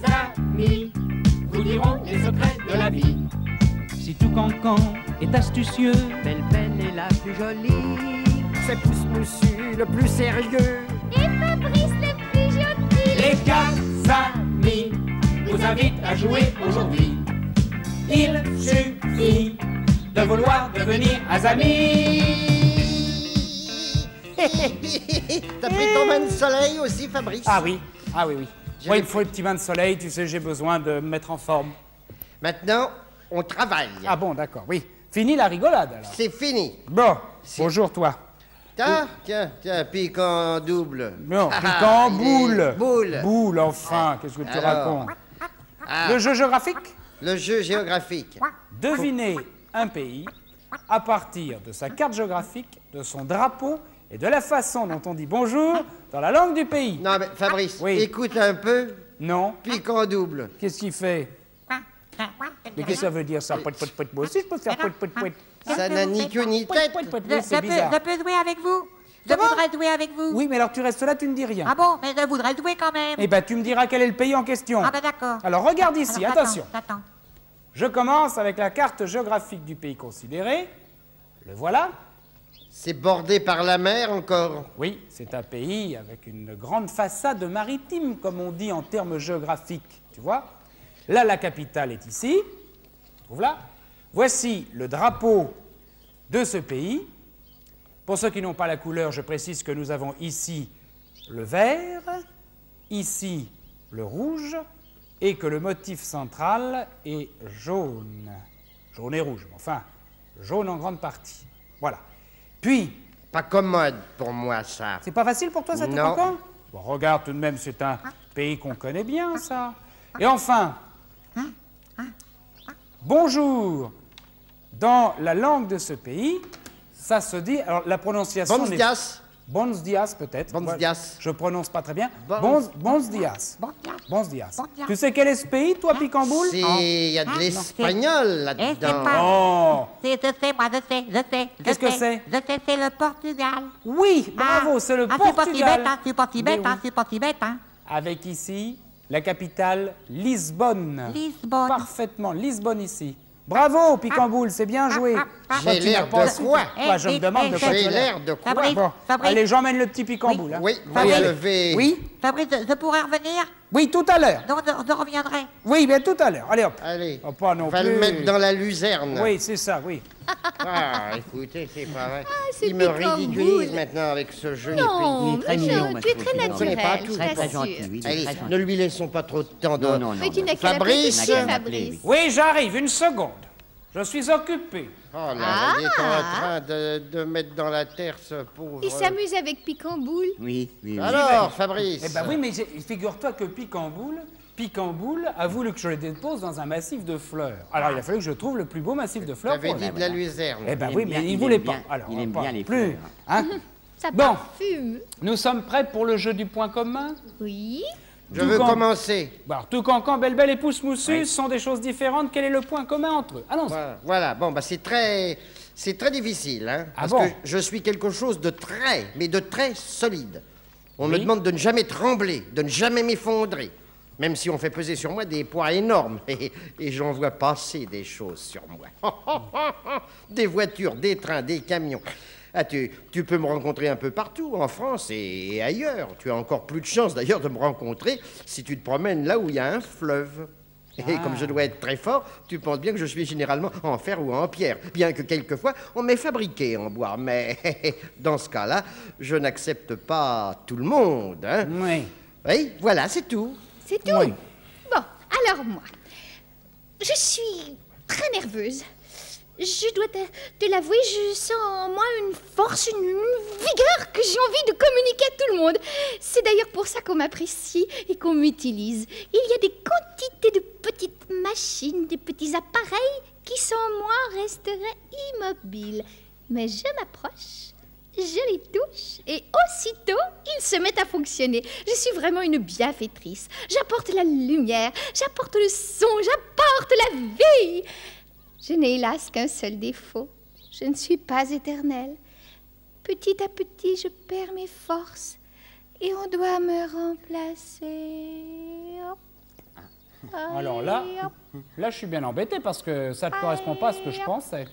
amis vous diront les secrets de la vie. Si tout cancan est astucieux, Belle est la plus jolie. C'est Pousse Moussu le plus sérieux. Et Fabrice le plus gentil. Les 4 amis vous invitent à jouer aujourd'hui. Il suffit de vouloir devenir amis. T'as pris ton bain de soleil aussi, Fabrice? Ah oui, oui. Moi, il me faut le petit bain de soleil, tu sais, j'ai besoin de me mettre en forme. Maintenant, on travaille. Ah bon, d'accord, oui. Fini la rigolade, alors. C'est fini. Bon, bonjour, toi. Tiens, pique en double. Non, pique en boule. Boule. Boule, enfin, qu'est-ce que tu Alors. racontes? Le jeu géographique? Le jeu géographique. Devinez un pays à partir de sa carte géographique, de son drapeau et de la façon dont on dit bonjour dans la langue du pays. Non, mais Fabrice, Oui. écoute un peu. Non. Pique en double. Qu'est-ce qu'il fait? Mais qu'est-ce que ça veut dire, ça? Moi aussi, je peux faire poit. Ça n'a ni queue ni tête. Oui, c'est bizarre. Je peux jouer avec vous? Je voudrais jouer avec vous. Oui, mais alors tu restes là, tu ne dis rien. Ah bon, mais je voudrais jouer quand même. Eh ben, tu me diras quel est le pays en question. Ah ben d'accord. Alors, regarde ici, Alors, attention. J'attends. Je commence avec la carte géographique du pays considéré. Le voilà. C'est bordé par la mer encore. Oui, c'est un pays avec une grande façade maritime, comme on dit en termes géographiques. Tu vois? Là, la capitale est ici. Trouve là. Voici le drapeau de ce pays. Pour ceux qui n'ont pas la couleur, je précise que nous avons ici le vert, ici le rouge, et que le motif central est jaune. Jaune et rouge, mais enfin, jaune en grande partie. Voilà. Puis, Pas commode pour moi, ça. c'est pas facile pour toi, ça te Non. comprend? Bon, regarde, tout de même, c'est un pays qu'on connaît bien, ça. Et enfin, bonjour. Dans la langue de ce pays, ça se dit... Alors, la prononciation... Bons dias. Bons dias, peut-être. Bons Moi, dias. Je prononce pas très bien. Bons- Bons dias. Bon, tiens. Bons dias. Bon dias. Tu sais quel est ce pays, toi, Picamboule? Il y a de l'espagnol Eh, c'est là-dedans. pas- Oh! Je sais, moi, je sais. Qu'est-ce que c'est? Je sais, c'est le Portugal. Oui, bravo, c'est le Ah, c'est pas si Portugal. bête, hein, c'est pas si bête, Mais hein, oui. c'est pas si bête, hein. Avec ici, la capitale, Lisbonne. Lisbonne. Parfaitement, Lisbonne ici. Bravo, Picamboule, c'est bien joué. Toi, J'ai tu l'air n'as pas de su- quoi? Toi, je me demande de quoi J'ai tu as l'air de quoi? Fabrice, Bon, Fabrice. allez, j'emmène le petit Picamboule. hein. Oui, Fabrice. vous levez. Oui, Fabrice, je pourrais revenir? oui, tout à l'heure. Donc, je reviendrai. Oui, bien tout à l'heure. Allez, hop. Allez, Oh, pas non va plus. le mettre dans la luzerne. Oui, c'est ça, oui. Ah, écoutez, c'est pas vrai. c'est Il me Picamboule. ridiculise maintenant avec ce jeu Non, épais. très mais mignon, tu moi, es je très trouve, Picamboule. naturel, Pas je tout. Très, très t'assure. gentil, oui. Allez, très gentil. ne lui laissons pas trop de temps. Non. Mais tu n'as qu'à Fabrice. l'apprécier, Oui. Fabrice. Oui, j'arrive, une seconde. Je suis occupé. Oh là, il est en train de mettre dans la terre ce pauvre... Il s'amuse avec Picamboule. Oui. Alors, Fabrice. Eh ben oui, mais figure-toi que Picamboule a voulu que je le dépose dans un massif de fleurs. Alors, il a fallu que je trouve le plus beau massif de fleurs. T'avais pour dit lui. de la luzerne. Eh ben Il oui, aime mais bien- il il voulait aime pas. bien- Alors, il aime pas bien les plus. fleurs. Hein? Ça Bon. parfume. Nous sommes prêts pour le jeu du point commun. Oui. Je veux commencer. Bon, alors, tout cancan, belle et pouce moussu sont des choses différentes. Quel est le point commun entre eux? Allons-y. Voilà. Bon, bah c'est très difficile, hein. Ah Parce bon? que je suis quelque chose de très, mais de très solide. On me Oui. demande de ne jamais trembler, de ne jamais m'effondrer. Même si on fait peser sur moi des poids énormes. Et j'en vois passer des choses sur moi. Des voitures, des trains, des camions. Ah, tu peux me rencontrer un peu partout, en France et ailleurs. Tu as encore plus de chance d'ailleurs de me rencontrer si tu te promènes là où il y a un fleuve. Et comme je dois être très fort, tu penses bien que je suis généralement en fer ou en pierre, bien que quelquefois on m'ait fabriqué en bois. Mais dans ce cas-là, je n'accepte pas tout le monde. Hein. Oui. Oui, voilà, c'est tout. C'est tout. Oui. Bon, alors moi, je suis très nerveuse. Je dois te l'avouer, je sens en moi une force, une vigueur que j'ai envie de communiquer à tout le monde. C'est d'ailleurs pour ça qu'on m'apprécie et qu'on m'utilise. Il y a des quantités de petites machines, de petits appareils qui sans moi resteraient immobiles. Mais je m'approche, je les touche et aussitôt ils se mettent à fonctionner. Je suis vraiment une bienfaitrice. J'apporte la lumière, j'apporte le son, j'apporte la vie. Je n'ai hélas qu'un seul défaut. Je ne suis pas éternelle. Petit à petit, je perds mes forces et on doit me remplacer. Alors là, je suis bien embêté parce que ça ne correspond pas à ce que je pensais.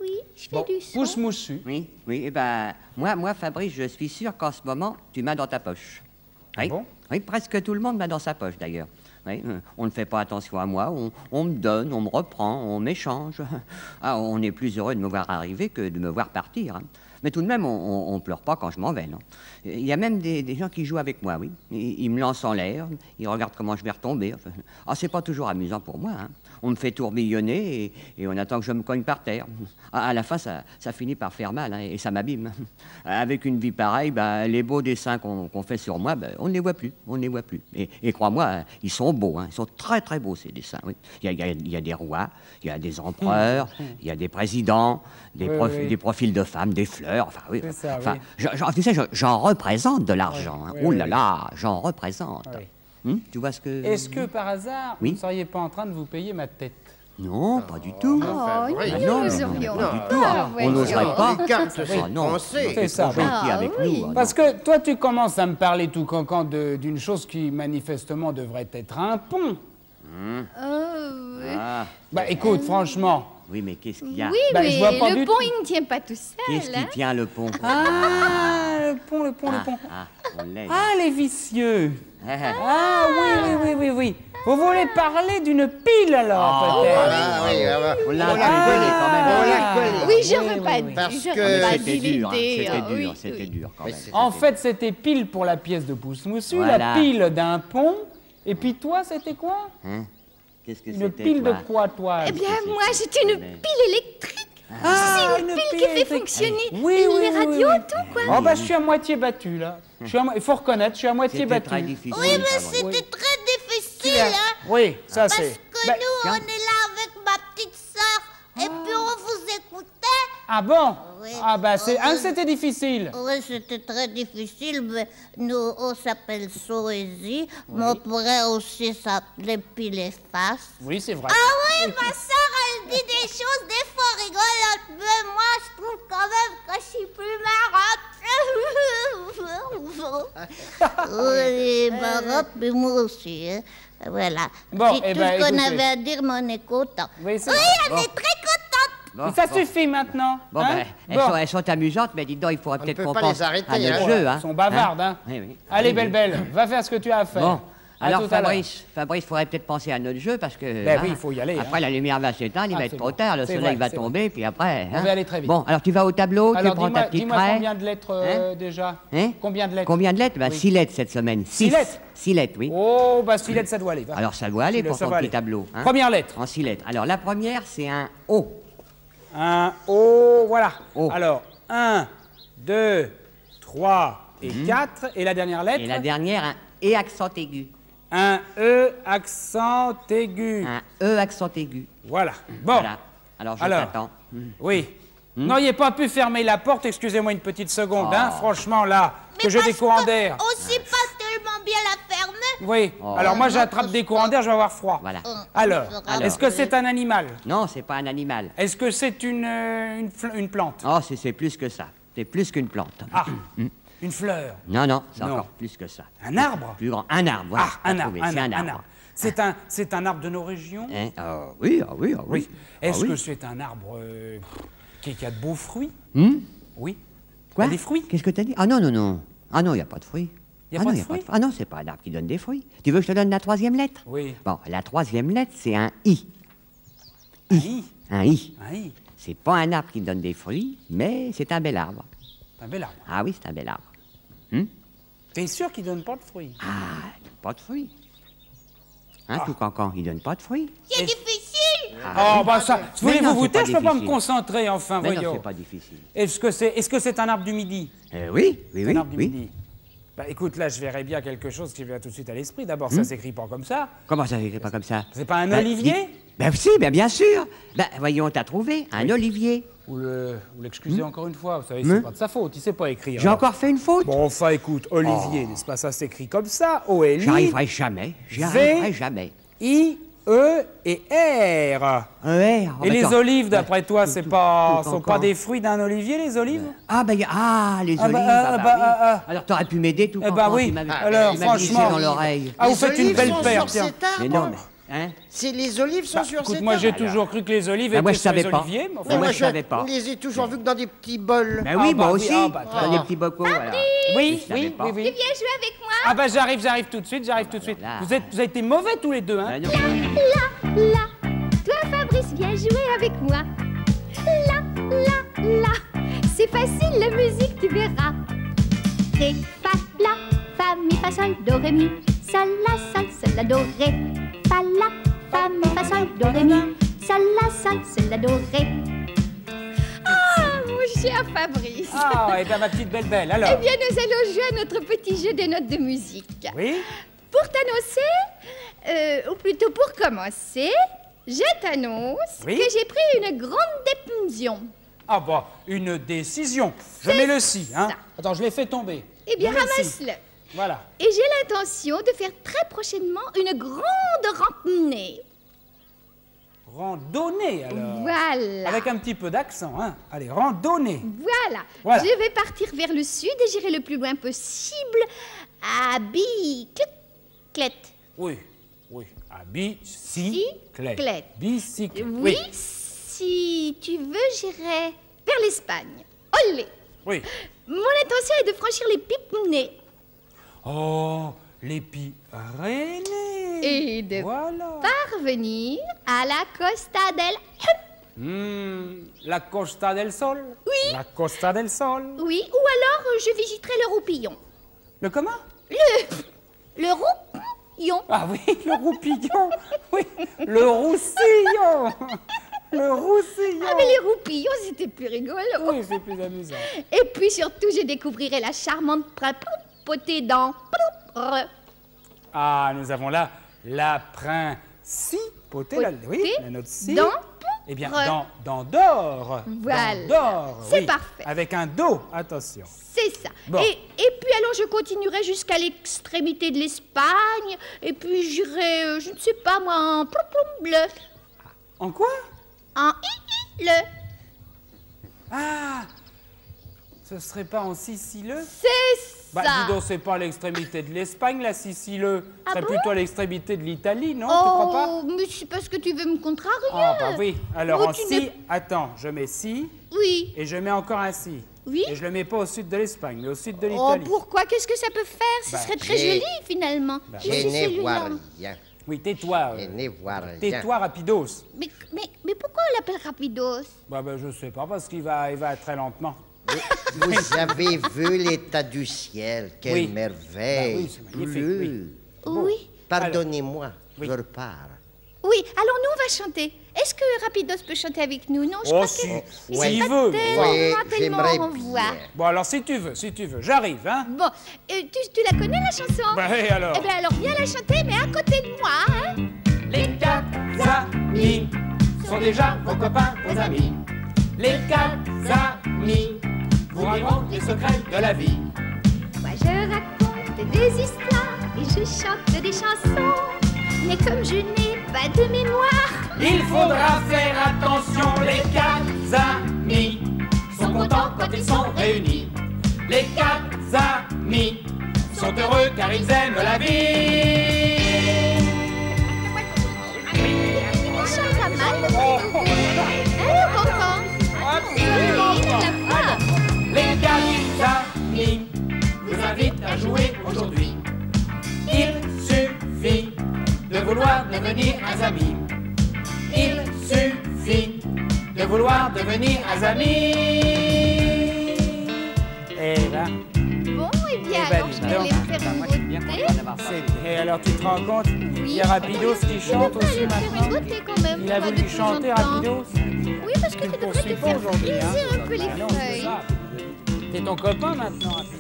Oui, je fais Bon, du son. pouce moussu. Oui, oui, eh ben, moi, Fabrice, je suis sûr qu'en ce moment, tu m'as dans ta poche. Oui, bon oui, presque tout le monde m'a dans sa poche, d'ailleurs. Oui, on ne fait pas attention à moi, on me donne, on me reprend, on m'échange. Ah, on est plus heureux de me voir arriver que de me voir partir. Hein. Mais tout de même, on ne pleure pas quand je m'en vais, non. Il y a même des gens qui jouent avec moi, oui. Ils me lancent en l'air, ils regardent comment je vais retomber. Enfin, c'est pas toujours amusant pour moi, hein. On me fait tourbillonner et on attend que je me cogne par terre. À la fin, ça finit par faire mal, hein, et ça m'abîme. Avec une vie pareille, les beaux dessins qu'on fait sur moi, on ne les voit plus, on ne les voit plus. Et crois-moi, ils sont beaux, hein, ils sont très très beaux ces dessins, oui. Il y a des rois, il y a des empereurs, il y a des présidents, des profils de femmes, des fleurs, enfin oui. Ça, enfin, oui. tu sais, j'en représente de l'argent. Hein. Oui, Oh oui, là oui. là, j'en représente. Oui. Tu vois ce que... Est-ce que par hasard, Oui. vous ne seriez pas en train de vous payer ma tête? Non, pas du tout. Oh, oui. nous non, aurions pas du pas, tout. On voyons. n'oserait pas. Écarte ses Ah, non, pensées. C'est ça, oui. Gentil avec oui. nous. Ah, Parce que toi, tu commences à me parler tout cancan d'une chose qui manifestement devrait être un pont. Ah, Écoute, franchement. oui, mais qu'est-ce qu'il y a? Oui, Bah, mais je vois pas le du pont, tout. il ne tient pas tout seul. Qu'est-ce qui hein. tient le pont? Ah, le pont, le pont. On l'aide. Ah, les vicieux. Ah, ah. Ah, oui. Vous voulez parler d'une pile alors, peut-être? Ah oui, On l'a on l'a collé collé quand même. On l'a collé. Oui, j'aurais pas dit. Parce j'aurais que pas C'était dit dur, hein, l'idée. c'était ah, oui, dur, c'était oui. dur quand Mais même. c'est- En fait, c'était pile pour la pièce de Pouce Moussu, Voilà. la pile d'un pont. Et puis toi, c'était quoi? Hein? Qu'est-ce que Une c'était, pile de toi? quoi, toi? Eh bien, c'est moi, ça, c'est une mais- pile électrique. C'est une pile qui fait électrique. fonctionner Oui, les radios, tout, quoi. Oh, je suis à moitié battu, là. Il faut reconnaître, je suis à moitié C'était battu. très difficile. Oui, mais Fabrice. c'était très difficile, hein. Oui, ça Parce c'est. que Ben, nous, tiens. on est là avec ma petite sœur, et puis on vous écoutait. Ah bon? Oui. C'était difficile. Oui, c'était très difficile, mais nous, on s'appelle Soésie. Mon frère aussi s'appelait Pile et Face. Oui, c'est vrai. Ah oui, ma sœur, elle dit des choses des fois rigolotes, mais moi, je trouve quand même que je suis plus marrante. Oui, marrante, mais moi aussi, hein. Voilà. Bon, C'est eh tout ben, ce qu'on écoutez. avait à dire, mais on est content. Oui, c'est Oui, vrai. on est très contente. Bon, Ça bon. suffit maintenant. Bon, hein? ben, elles sont amusantes, mais dites donc, il faudrait On ne peut-être peut qu'on pas pense les arrêter, à notre hein. jeu. Hein. Elles sont bavardes, hein. Oui, oui. Allez, Oui, belle, va faire ce que tu as à faire. Bon, À alors tout à l'heure. Fabrice, faudrait peut-être penser à notre jeu parce que. Ben oui, il faut y aller, Après, hein. la lumière va s'éteindre, il va être trop Absolument. tard, le C'est soleil vrai, va c'est tomber, puis après. On va aller très vite. Bon, alors tu vas au tableau, Alors, tu prends ta petite dis-moi craie. combien de lettres Hein déjà? Hein Combien de lettres? Combien de lettres? Oui. 6 lettres cette semaine. 6 lettres? 6 lettres, oui. Oh, 6 lettres, ça doit aller. Va. Alors ça doit aller Six lettres, pour ça ton va petit aller. tableau. hein. Première lettre. En 6 lettres. Alors la première, c'est un O. Un O, voilà. O. Alors, 1, 2, 3 et 4. Et la dernière lettre? Et la dernière, un E accent aigu. Un E accent aigu. Un E accent aigu. Voilà. Bon. Voilà. Alors je Alors. t'attends. Oui. N'auriez pas pu fermer la porte, excusez-moi une petite seconde, hein, franchement, là, que j'ai des parce courants d'air. On sait pas tellement bien la fermer. Oui. Alors moi, j'attrape des courants d'air, je vais avoir froid. Voilà. Alors, Alors. est-ce que c'est un animal? Non, c'est pas un animal. Est-ce que c'est une plante? Oh, c'est plus que ça. C'est plus qu'une plante. Ah, une fleur. Non, c'est Non. encore plus que ça. Un arbre? Plus grand. Un arbre, voilà. Ah, un t'as arbre, trouvé, c'est un arbre. C'est un arbre de nos régions? Hein? Oui. Oui. Est-ce Ah oui. que c'est un arbre qui a de beaux fruits? Hmm? Oui. Quoi? Il y a des fruits? Qu'est-ce que t'as dit? Ah non. Ah non, il n'y a pas de fruits. Y a Ah pas non, de y a fruits? Ah non, c'est pas un arbre qui donne des fruits. Tu veux que je te donne la troisième lettre? Oui. Bon, la troisième lettre, c'est un I. Un i. Un I. Un i. C'est pas un arbre qui donne des fruits, mais c'est un bel arbre. C'est un bel arbre. Ah oui, c'est un bel arbre. T'es sûr qu'il donne pas de fruits? Ah, pas de fruits. Hein, tout cancan, il donne pas de fruits. C'est difficile. Oh, ça, Mais voulez-vous non, vous c'est pas taire? Je peux pas me difficile. concentrer, enfin, Mais non, voyons. c'est pas difficile. Est-ce que c'est un arbre du midi? Oui. Un arbre du midi. Bah écoute, là, je verrais bien quelque chose qui vient tout de suite à l'esprit. D'abord, ça s'écrit pas comme ça. Comment ça s'écrit pas comme ça? C'est pas un Ben, olivier? Ben si, bien sûr. Ben voyons, t'as trouvé un olivier. Ou l'excuser encore une fois, vous savez, c'est pas de sa faute, il sait pas écrire. J'ai alors. encore fait une faute. Bon, enfin, écoute, Olivier, n'est-ce pas, ça s'écrit comme ça, O-L-I, J'y arriverai jamais. J'y arriverai jamais. I-E et R. Et Et les olives, d'après toi, sont pas des fruits d'un olivier, les olives? Ah, ben, les Ah, olives. bah, oui. Alors, t'aurais pu m'aider tout Eh cancan, ben oui, tu m'avais- alors tu m'as glissé franchement... dans l'oreille. Ah, vous Les faites une olives belle sont paire, sur tiens. cet arbre. Mais non, mais... Hein? C'est les olives sont sur Écoute, cette moi j'ai table. toujours cru que les olives Ben, moi, étaient je sur les savais pas. oliviers. mais enfin, Ben, moi, je savais pas. Je les ai toujours vus que dans des petits bols. Ben oui, Ah, moi bah oui, aussi. ah, bah, très Dans bien. des petits bocaux, voilà. Oui, Je savais oui, pas. oui, Tu oui. viens jouer avec moi? Ah bah j'arrive tout de suite, là. Vous avez été mauvais tous les deux, hein. Ben non. Là, toi Fabrice, viens jouer avec moi. Là, c'est facile la musique, tu verras. Ré, fa, la, fa, mi, fa, sol, do, ré, mi. Sol, la, do, ré. Fa, la, fa, mi, fa, sol, do, ré, mi. Sol, la, do, ré. Ah, mon cher Fabrice. Ah, et bien ma petite belle, Eh alors. bien, nous allons jouer à notre petit jeu des notes de musique. Oui. Pour t'annoncer, ou plutôt pour commencer, je t'annonce Oui. que j'ai pris une grande décision. Ah bah, une décision. Je mets le si, hein. ça. Attends, je l'ai fait tomber. Eh bien, Je mets le si. ramasse-le. Voilà. Et j'ai l'intention de faire très prochainement une grande randonnée. Randonnée, alors. Voilà. Avec un petit peu d'accent, hein. Allez, randonnée. Voilà. Je vais partir vers le sud et j'irai le plus loin possible à Bicyclette. Oui. À bicyclette. Bicyclette. Bicyclette. Oui, si tu veux, j'irai vers l'Espagne. Olé! Oui. Mon intention est de franchir les Pyrénées Oh, les Pyrénées. et de Voilà. parvenir à la Costa del... La Costa del Sol. Oui. La Costa del Sol. Oui, ou alors je visiterai le Roupillon. Le comment? Le Roupillon. Ah oui, le roupillon. Oui, le roussillon. Le roussillon. Ah, mais les Roupillons, c'était plus rigolo. Oui, c'est plus amusant. Et puis surtout, je découvrirai la charmante potée dans... Ah, nous avons là la principauté. Oui, la note si. dans... Eh bien, dans d'or. Voilà. Dans d'or. C'est oui. parfait. Avec un do, attention. C'est ça. Bon. Et puis alors je continuerai jusqu'à l'extrémité de l'Espagne. Et puis j'irai, je ne sais pas moi, en bleu. En quoi? En le. Ah, ce serait pas en sicileux? C'est Bah, ça. dis donc, c'est pas à l'extrémité de l'Espagne, la Sicileux. Ah C'est bon plutôt à l'extrémité de l'Italie, non? Tu crois pas? Oh, mais c'est parce que tu veux me contrarier. Ah, bah oui. Alors, Oh, en tu si, n'es- attends, je mets si, Oui. et je mets encore un si. Oui. Et je le mets pas au sud de l'Espagne, mais au sud de Oh, l'Italie. pourquoi? Qu'est-ce que ça peut faire? Ce Bah, serait très j'ai- joli, finalement. Bah, Je Je suis n'ai voir celui-là. rien. Oui, tais-toi. Je n'ai voir rien. Tais-toi, rapidos. Mais pourquoi on l'appelle Rapidos? Bah, je sais pas, parce qu'il va très lentement. Vous avez vu l'état du ciel? Quelle Oui. merveille! Bah oui, c'est magnifique, Bleu. Oui. Pardonnez-moi, Oui. je repars. Oui, alors nous, on va chanter. Est-ce que Rapidos peut chanter avec nous? Non, je Oh, crois si. que... S'il veut. Oui, tellement j'aimerais on voit. bien. Bon, alors, si tu veux, j'arrive, hein? Bon, tu la connais, la chanson? Bah, et alors? Eh bien, alors, viens la chanter, mais à côté de moi, hein? Les quatre amis sont déjà vos copains, vos amis. Les quatre amis vous racontent les secrets de la vie. Moi, je raconte des histoires et je chante des chansons. Mais comme je n'ai pas de mémoire, Il faudra faire attention, les quatre amis sont contents quand ils sont réunis. Les quatre amis sont heureux car ils aiment la vie. on chante pas mal, le hein, on comprend? Absolument La voix. Les quatre amis vous invitent à jouer aujourd'hui. Il suffit de vouloir devenir un ami. Il suffit de vouloir devenir un ami. Eh ben, Bon, eh bien, Eh ben, alors, dis je vais donc. les faire Moi, je suis bien goûter. content d'avoir ça. et alors, tu te rends compte? Il y a Rapidos qui chante Il aussi va faire maintenant. goûter quand même. Il a pas de voulu temps chanter, en temps. Rapidos? Oui, parce que tu devrais poursuis te pas faire aujourd'hui, friser hein. un peu les Ah non, c'est feuilles. ça. T'es ton copain maintenant, Rapidos.